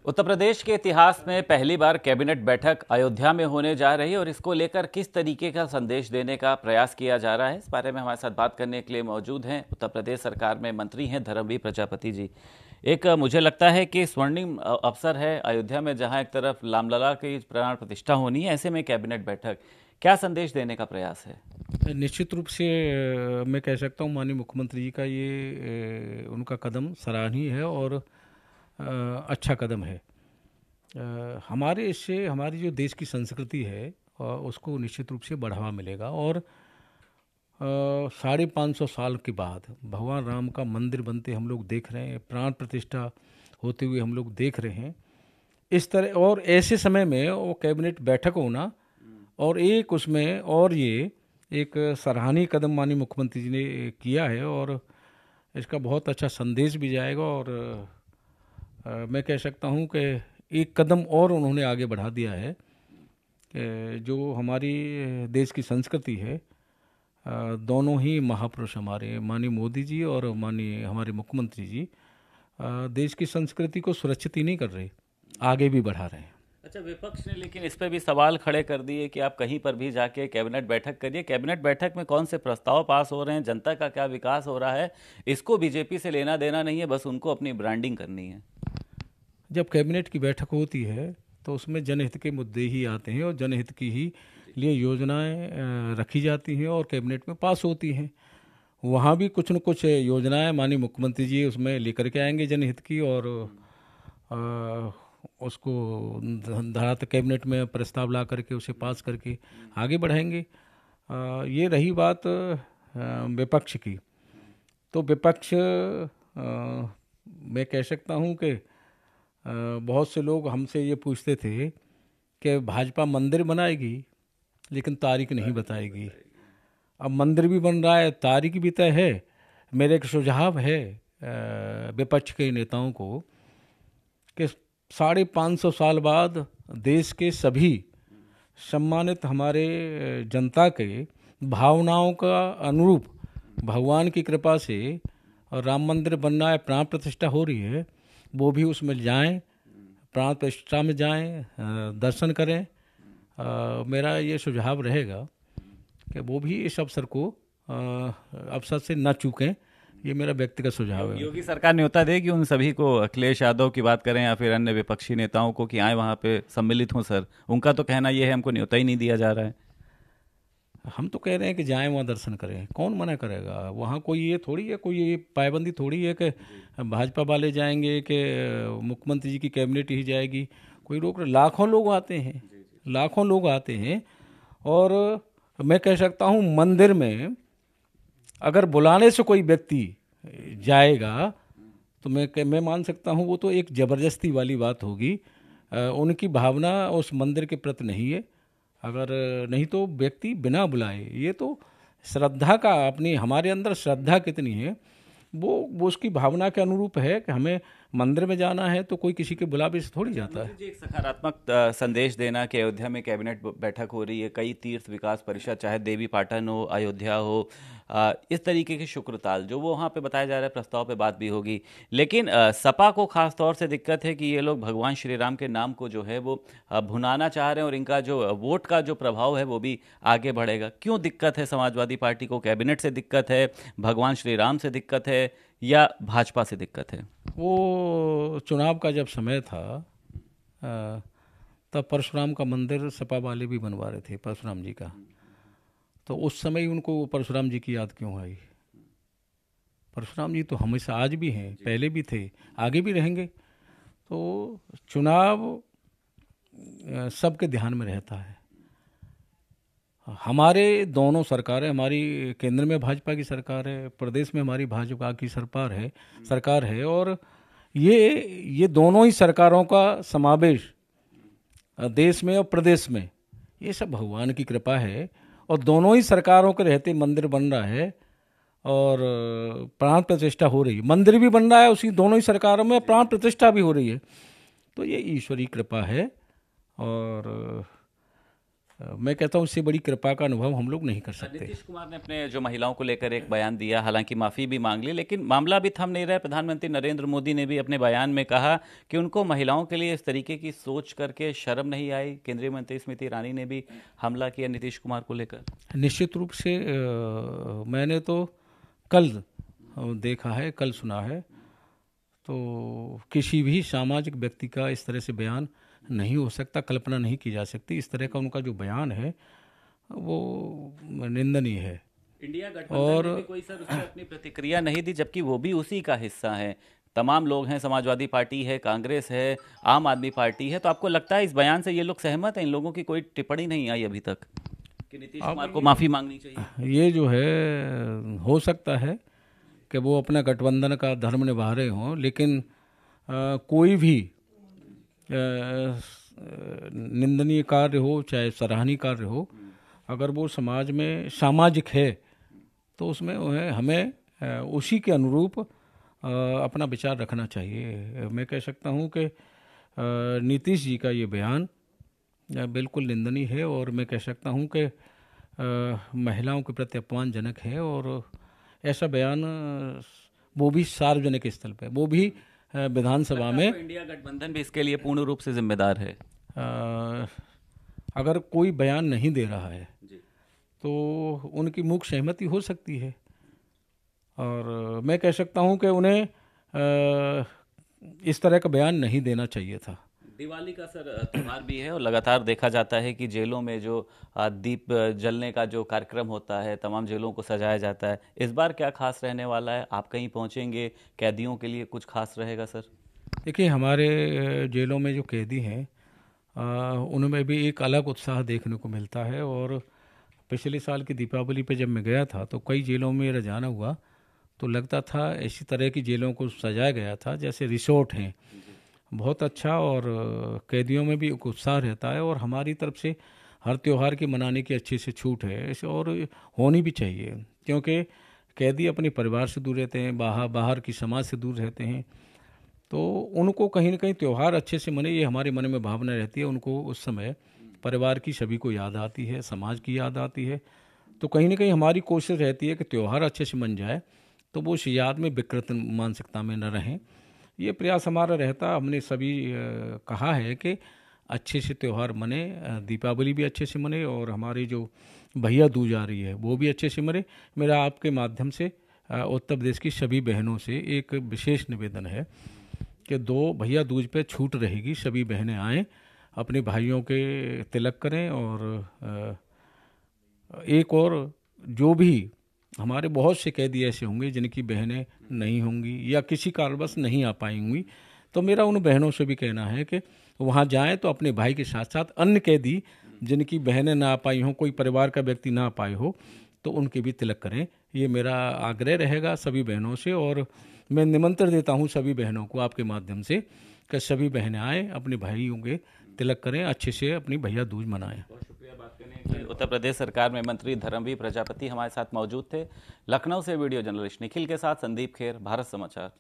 उत्तर प्रदेश के इतिहास में पहली बार कैबिनेट बैठक अयोध्या में होने जा रही है और इसको लेकर किस तरीके का संदेश देने का प्रयास किया जा रहा है, इस बारे में हमारे साथ बात करने के लिए मौजूद हैं उत्तर प्रदेश सरकार में मंत्री हैं धर्मवीर प्रजापति जी। एक मुझे लगता है कि स्वर्णिम अवसर है अयोध्या में, जहां एक तरफ रामलला की प्राण प्रतिष्ठा होनी है, ऐसे में कैबिनेट बैठक क्या संदेश देने का प्रयास है? निश्चित रूप से मैं कह सकता हूँ माननीय मुख्यमंत्री जी का उनका कदम सराहनीय है और अच्छा कदम है। हमारे इससे हमारी जो देश की संस्कृति है उसको निश्चित रूप से बढ़ावा मिलेगा और 550 साल के बाद भगवान राम का मंदिर बनते हम लोग देख रहे हैं, प्राण प्रतिष्ठा होते हुए हम लोग देख रहे हैं। इस तरह और ऐसे समय में वो कैबिनेट बैठक होना और एक उसमें और ये एक सराहनीय कदम माननीय मुख्यमंत्री जी ने किया है और इसका बहुत अच्छा संदेश भी जाएगा और मैं कह सकता हूँ कि एक कदम और उन्होंने आगे बढ़ा दिया है कि जो हमारी देश की संस्कृति है, दोनों ही महापुरुष हमारे माननीय मोदी जी और माननीय हमारे मुख्यमंत्री जी देश की संस्कृति को सुरक्षित ही नहीं कर रहे, आगे भी बढ़ा रहे हैं। अच्छा, विपक्ष ने लेकिन इस पर भी सवाल खड़े कर दिए कि आप कहीं पर भी जाके कैबिनेट बैठक करिए, कैबिनेट बैठक में कौन से प्रस्ताव पास हो रहे हैं, जनता का क्या विकास हो रहा है, इसको बीजेपी से लेना देना नहीं है, बस उनको अपनी ब्रांडिंग करनी है। जब कैबिनेट की बैठक होती है तो उसमें जनहित के मुद्दे ही आते हैं और जनहित की ही लिए योजनाएं रखी जाती हैं और कैबिनेट में पास होती हैं। वहाँ भी कुछ न कुछ योजनाएं माननीय मुख्यमंत्री जी उसमें लेकर के आएंगे जनहित की और उसको धरातल कैबिनेट में प्रस्ताव ला करके उसे पास करके आगे बढ़ाएंगे। ये रही बात विपक्ष की, तो विपक्ष मैं कह सकता हूँ कि बहुत से लोग हमसे ये पूछते थे कि भाजपा मंदिर बनाएगी लेकिन तारीख नहीं बताएगी। अब मंदिर भी बन रहा है, तारीख भी तय है। मेरे एक सुझाव है विपक्ष के नेताओं को कि 550 साल बाद देश के सभी सम्मानित हमारे जनता के भावनाओं का अनुरूप भगवान की कृपा से और राम मंदिर बन रहा है, प्राण प्रतिष्ठा हो रही है, वो भी उसमें जाएं, प्राण प्रतिष्ठा में जाएं, दर्शन करें। मेरा ये सुझाव रहेगा कि वो भी इस अवसर को अवसर से न चूकें। ये मेरा व्यक्तिगत सुझाव है। योगी सरकार न्योता देगी उन सभी को, अखिलेश यादव की बात करें या फिर अन्य विपक्षी नेताओं को, कि आए वहाँ पे सम्मिलित हों? सर, उनका तो कहना ये है हमको न्योता ही नहीं दिया जा रहा है। हम तो कह रहे हैं कि जाएं वहाँ दर्शन करें, कौन मना करेगा? वहाँ कोई ये थोड़ी है, कोई ये पाबंदी थोड़ी है कि भाजपा वाले जाएंगे कि मुख्यमंत्री जी की कैबिनेट ही जाएगी, कोई रोक। लाखों लोग आते हैं, लाखों लोग आते हैं और मैं कह सकता हूँ मंदिर में अगर बुलाने से कोई व्यक्ति जाएगा तो मैं मान सकता हूँ वो तो एक ज़बरदस्ती वाली बात होगी। उनकी भावना उस मंदिर के प्रति नहीं है। अगर नहीं तो व्यक्ति बिना बुलाए, ये तो श्रद्धा का, अपनी हमारे अंदर श्रद्धा कितनी है वो उसकी भावना के अनुरूप है कि हमें मंदिर में जाना है, तो कोई किसी के बुलावे से थोड़ी जाता है। एक सकारात्मक संदेश देना कि अयोध्या में कैबिनेट बैठक हो रही है, कई तीर्थ विकास परिषद, चाहे देवी पाटन हो, अयोध्या हो, इस तरीके के शुक्रताल जो वो वहाँ पे बताया जा रहा है, प्रस्ताव पे बात भी होगी। लेकिन सपा को खास तौर से दिक्कत है कि ये लोग भगवान श्री राम के नाम को जो है वो भुनाना चाह रहे हैं और इनका जो वोट का जो प्रभाव है वो भी आगे बढ़ेगा। क्यों दिक्कत है समाजवादी पार्टी को? कैबिनेट से दिक्कत है, भगवान श्री राम से दिक्कत है, या भाजपा से दिक्कत है? वो चुनाव का जब समय था तब परशुराम का मंदिर सपा वाले भी बनवा रहे थे, परशुराम जी का, तो उस समय ही उनको परशुराम जी की याद क्यों आई? परशुराम जी तो हमेशा आज भी हैं, पहले भी थे, आगे भी रहेंगे। तो चुनाव सबके ध्यान में रहता है। हमारे दोनों सरकारें, हमारी केंद्र में भाजपा की सरकार है, प्रदेश में हमारी भाजपा की सरकार है और ये दोनों ही सरकारों का समावेश देश में और प्रदेश में, ये सब भगवान की कृपा है। और दोनों ही सरकारों के रहते मंदिर बन रहा है और प्राण प्रतिष्ठा हो रही है, मंदिर भी बन रहा है उसी दोनों ही सरकारों में, प्राण प्रतिष्ठा भी हो रही है। तो ये ईश्वरीय कृपा है और मैं कहता हूँ इससे बड़ी कृपा का अनुभव हम लोग नहीं कर सकते। नीतीश कुमार ने अपने जो महिलाओं को लेकर एक बयान दिया, हालांकि माफ़ी भी मांग ली, लेकिन मामला भी थम नहीं रहा है। प्रधानमंत्री नरेंद्र मोदी ने भी अपने बयान में कहा कि उनको महिलाओं के लिए इस तरीके की सोच करके शर्म नहीं आई। केंद्रीय मंत्री स्मृति ईरानी ने भी हमला किया नीतीश कुमार को लेकर। निश्चित रूप से मैंने तो कल देखा है, कल सुना है, तो किसी भी सामाजिक व्यक्ति का इस तरह से बयान नहीं हो सकता, कल्पना नहीं की जा सकती। इस तरह का उनका जो बयान है वो निंदनीय है। इंडिया गठबंधन और ने भी कोई सर उस पर अपनी प्रतिक्रिया नहीं दी, जबकि वो भी उसी का हिस्सा है। तमाम लोग हैं, समाजवादी पार्टी है, कांग्रेस है, आम आदमी पार्टी है। तो आपको लगता है इस बयान से ये लोग सहमत हैं? इन लोगों की कोई टिप्पणी नहीं आई अभी तक कि नीतीश अब कुमार को माफी मांगनी चाहिए? ये जो है हो सकता है कि वो अपना गठबंधन का धर्म निभा रहे हों, लेकिन कोई भी निंदनीय कार्य हो चाहे सराहनीय कार्य हो, अगर वो समाज में सामाजिक है तो उसमें वो है हमें उसी के अनुरूप अपना विचार रखना चाहिए। मैं कह सकता हूँ कि नीतीश जी का ये बयान बिल्कुल निंदनीय है, और मैं कह सकता हूँ कि महिलाओं के प्रति अपमानजनक है। और ऐसा बयान वो भी सार्वजनिक स्थल पे, वो भी विधानसभा में। इंडिया गठबंधन भी इसके लिए पूर्ण रूप से जिम्मेदार है? अगर कोई बयान नहीं दे रहा है तो उनकी मुख्य सहमति हो सकती है, और मैं कह सकता हूं कि उन्हें इस तरह का बयान नहीं देना चाहिए था। दिवाली का सर त्योहार भी है, और लगातार देखा जाता है कि जेलों में जो दीप जलने का जो कार्यक्रम होता है, तमाम जेलों को सजाया जाता है। इस बार क्या खास रहने वाला है? आप कहीं पहुंचेंगे, कैदियों के लिए कुछ खास रहेगा सर? देखिए, हमारे जेलों में जो कैदी हैं उनमें भी एक अलग उत्साह देखने को मिलता है। और पिछले साल की दीपावली पे जब मैं गया था तो कई जेलों में मेरा जाना हुआ, तो लगता था इसी तरह की जेलों को सजाया गया था जैसे रिसोर्ट हैं। बहुत अच्छा, और कैदियों में भी एक उत्साह रहता है, और हमारी तरफ से हर त्यौहार की मनाने की अच्छी से छूट है और होनी भी चाहिए, क्योंकि कैदी अपने परिवार से दूर रहते हैं, बाहर की समाज से दूर रहते हैं, तो उनको कहीं ना कहीं त्यौहार अच्छे से मने, ये हमारे मन में भावना रहती है। उनको उस समय परिवार की सभी को याद आती है, समाज की याद आती है। तो कहीं ना कहीं हमारी कोशिश रहती है कि त्यौहार अच्छे से मन जाए, तो वो उस याद में विकृत मानसिकता में न रहें। ये प्रयास हमारा रहता। हमने सभी कहा है कि अच्छे से त्यौहार मने, दीपावली भी अच्छे से मने, और हमारी जो भैया दूज आ रही है वो भी अच्छे से मने। मेरा आपके माध्यम से उत्तर प्रदेश की सभी बहनों से एक विशेष निवेदन है कि 2 भैया दूज पे छूट रहेगी, सभी बहनें आएँ, अपने भाइयों के तिलक करें। और एक और, जो भी हमारे बहुत से कैदी ऐसे होंगे जिनकी बहनें नहीं होंगी या किसी कारणवश नहीं आ पाई होंगी, तो मेरा उन बहनों से भी कहना है कि वहाँ जाएं तो अपने भाई के साथ साथ अन्य कैदी जिनकी बहनें ना आ पाई हों, कोई परिवार का व्यक्ति ना आ पाए हो, तो उनके भी तिलक करें। ये मेरा आग्रह रहेगा सभी बहनों से, और मैं निमंत्रण देता हूँ सभी बहनों को आपके माध्यम से कि सभी बहनें आएँ, अपने भाइयों के तिलक करें, अच्छे से अपनी भैया दूज मनाएं। बहुत शुक्रिया बात करने के लिए। उत्तर प्रदेश सरकार में मंत्री धर्मवीर प्रजापति हमारे साथ मौजूद थे। लखनऊ से वीडियो जर्नलिस्ट निखिल के साथ संदीप खेर, भारत समाचार।